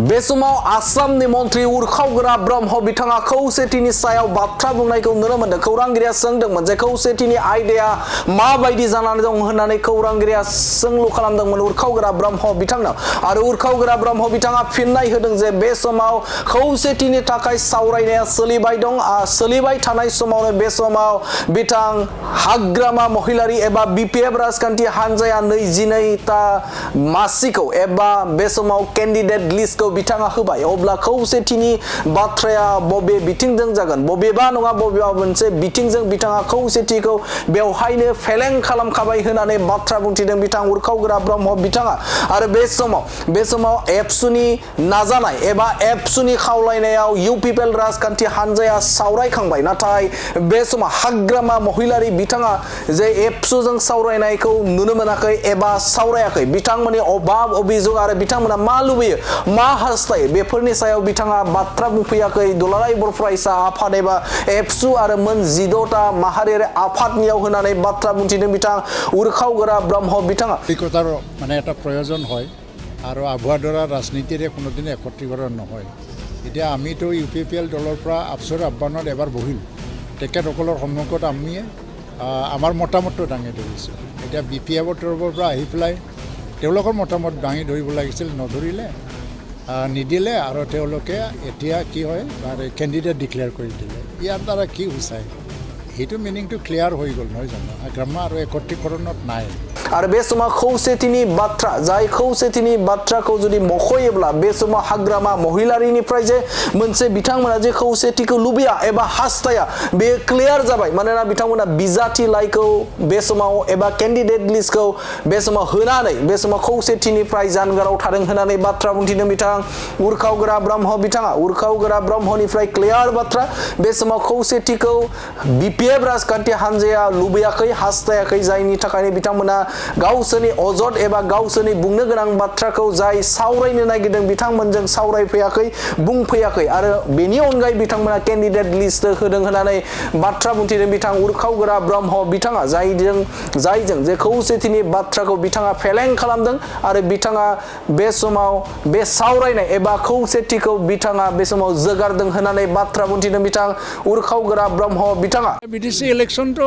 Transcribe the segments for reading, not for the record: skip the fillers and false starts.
बे समाव आसामनि मन्त्रि उरखावग्रा ब्रह्म बिथाङा खौसेथिनि सायाव बाथ्रा बुंनायखौ नुनो मोनदों। खौरांगिरिया सोंदोंमोन जे खौसेथिनि आयदाया माबायदि जानानै दं होननानै खौरांगिरिया सोंलु खालामदोंमोन उरखावग्रा ब्रह्म बिथांनाव आरो उरखावग्रा ब्रह्म बिथाङा फिननाय होदों जे बे समाव खौसेथिनि थाखाय सावरायनाया सोलिबाय थानाय समावनो बे समाव बिथां हाग्रामा महिलारी एबा बिपिएफ राजखान्थि हानजाया 22टा मासिखौ एबा बे समाव कैंडिडेट लिस्ट को बिथाङा होबाय। अब्ला खौसेथिनि बाथ्राया बबे बिथिंजों जागोन, बबेबा नङा बबेबा मोनसे बिथिंजों बिथाङा खौसेथिखौ बेवहायनो फेलें खालामखाबाय होननानै बाथ्रा बुंथिदों बिथां उरखावग्रा ब्रह्म बिथाङा। आरो बे समाव एबसुनि नाजानाय एबा एबसुनि खावलायनायाव इउ पिपल राजखान्थि हानजाया सावरायखांबाय, नाथाय बे समाव हाग्रामा महिलारी बिथाङा जे एबसुजों सावरायनायखौ नुनो मोनाखै एबा सावरायाखै। बिथांमोननि अभाब अभियोग आरो बिथांमोना मा लुबैयो मा हास्थायो बेफोरनि सायाव बिथाङा बाथ्रा बुंफैयाखै। दुलाराय बर' फरायसा आफाद एबा एबसु आरो मोन 16टा माहारियारि आफादनियाव होनानै बाथ्रा बुंथिदों बिथां उरखावग्रा ब्रह्म बिथाङा। একতাৰ মানে এটা প্ৰয়োজন হয় আৰু আভুৱা দৰা ৰাজনীতিৰে কোনোদিন একত্ৰীকৰণ নহয়। এতিয়া আমিতো ইউ পি পি এল দলৰ পৰা আফচুৰ আহ্বানত এবাৰ বহিল, তেখেতসকলৰ সন্মুখত আমি আমাৰ মতামতটো দাঙি ধৰিছোঁ। এতিয়া বি পি এফৰ তৰফৰ পৰা আহি পেলাই তেওঁলোকৰ মতামত দাঙি ধৰিব লাগিছিল, নধৰিলে নিদিলে আৰু তেওঁলোকে এতিয়া কি হয় কেণ্ডিডেট ডিক্লেয়াৰ কৰি দিলে। ইয়াৰ দ্বাৰা কি সূচায় সেইটো মিনিংটো ক্লিয়াৰ হৈ গ'ল নহয় জানো, হাগ্ৰামা আৰু একত্ৰীকৰণত নাই। आरो बे समाव खौसेथिनि बाथ्रा जाय खौसेथिनि बाथ्राखौ जुदि मखयोब्ला बे समाव हाग्रामा महिलारीनिफ्राय जे मोनसे बिथांमोना जे खौसेथिखौ लुबैया एबा हास्थाया बे क्लियार जाबाय। मानोना बिथांमोना बिजाथि लाइखौ बे समाव एबा कैंडिडेट लिस्टखौ बे समाव होनानै बे समाव खौसेथिनिफ्राय जानगाराव थादों होननानै बाथ्रा बुंथिदों बिथां उरखावग्रा ब्रह्म बिथाङा। उरखावग्रा ब्रह्मनिफ्राय क्लियार बाथ्रा, बे समाव खौसेथिखौ बिपिएफ राजखान्थि हानजाया लुबैयाखै हास्थायाखै, जायनि थाखायनो बिथांमोना गावसोरनि अजद एबा गावसोरनि बुंनो गोनां बाथ्राखौ जाय सावरायनो नागिरदों बिथांमोनजों सावरायफैयाखै बुंफैयाखै आरो बेनि अनगायै बिथांमोना कैंडिडेट लिस्ट होदों होननानै बाथ्रा बुंथिदों बिथां उरखावग्रा ब्रह्म बिथाङा। जायजों जे खौसेथिनि बाथ्राखौ बिथाङा फेलें खालामदों आरो बिथाङा बे समाव बे सावरायनाय एबा खौसेथिखौ बिथाङा बे समाव जोगारदों होननानै बाथ्रा बुंथिदों बिथां उरखावग्रा ब्रह्म बिथाङा। বিটিসি ইলেকশ্যনটো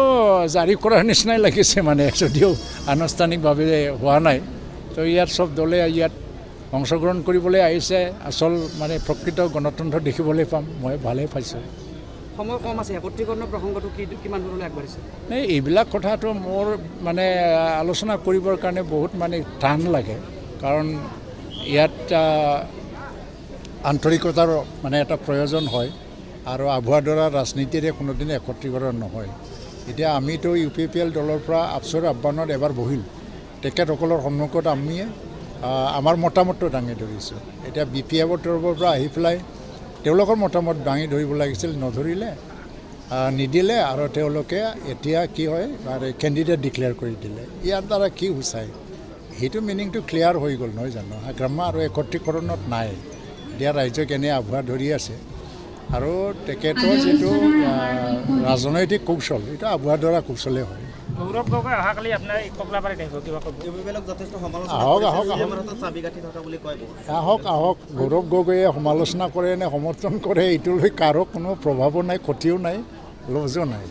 জাৰি কৰাৰ নিচিনাই লাগিছে, মানে যদিও আনুষ্ঠানিকভাৱে হোৱা নাই। তো ইয়াত চব দলে ইয়াত অংশগ্ৰহণ কৰিবলৈ আহিছে, আচল মানে প্ৰকৃত গণতন্ত্ৰ দেখিবলৈ পাম। মই ভালেই পাইছোঁ। সময় কম আছে, একত্ৰীকৰণৰ প্ৰসংগটো কিমান দূৰলৈ আগবাঢ়িছে? এইবিলাক কথাটো মোৰ মানে আলোচনা কৰিবৰ কাৰণে বহুত মানে টান লাগে, কাৰণ ইয়াত আন্তৰিকতাৰ মানে এটা প্ৰয়োজন হয় আৰু আভুৱা দৰা ৰাজনীতিৰে কোনোদিন একত্ৰীকৰণ নহয়। এতিয়া আমিতো ইউ পি পি এল দলৰ পৰা আফচুৰ আহ্বানত এবাৰ বহিল, তেখেতসকলৰ সন্মুখত আমি আমাৰ মতামতটো দাঙি ধৰিছোঁ। এতিয়া বি পি এফৰ তৰফৰ পৰা আহি পেলাই তেওঁলোকৰ মতামত দাঙি ধৰিব লাগিছিল, নধৰিলে নিদিলে আৰু তেওঁলোকে এতিয়া কি হয় কেণ্ডিডেট ডিক্লেয়াৰ কৰি দিলে। ইয়াৰ দ্বাৰা কি সূচায় সেইটো মিনিংটো ক্লিয়াৰ হৈ গ'ল নহয় জানো, হাগ্ৰামা আৰু একত্ৰীকৰণত নাই। এতিয়া ৰাইজক এনে আভুৱা ধৰি আছে আৰু তেখেতৰ যিটো ৰাজনৈতিক কৌশল এইটো আভুৱা ধৰা কৌশলেই হয়। গৌৰৱ গগৈ অহাকালি আপোনাৰ কমলাবাৰীত আহিব, কিবা ক'ব? আহক গৌৰৱ গগৈয়ে সমালোচনা কৰে নে সমৰ্থন কৰে এইটোলৈ কাৰো কোনো প্ৰভাৱো নাই, ক্ষতিও নাই, লজো নাই।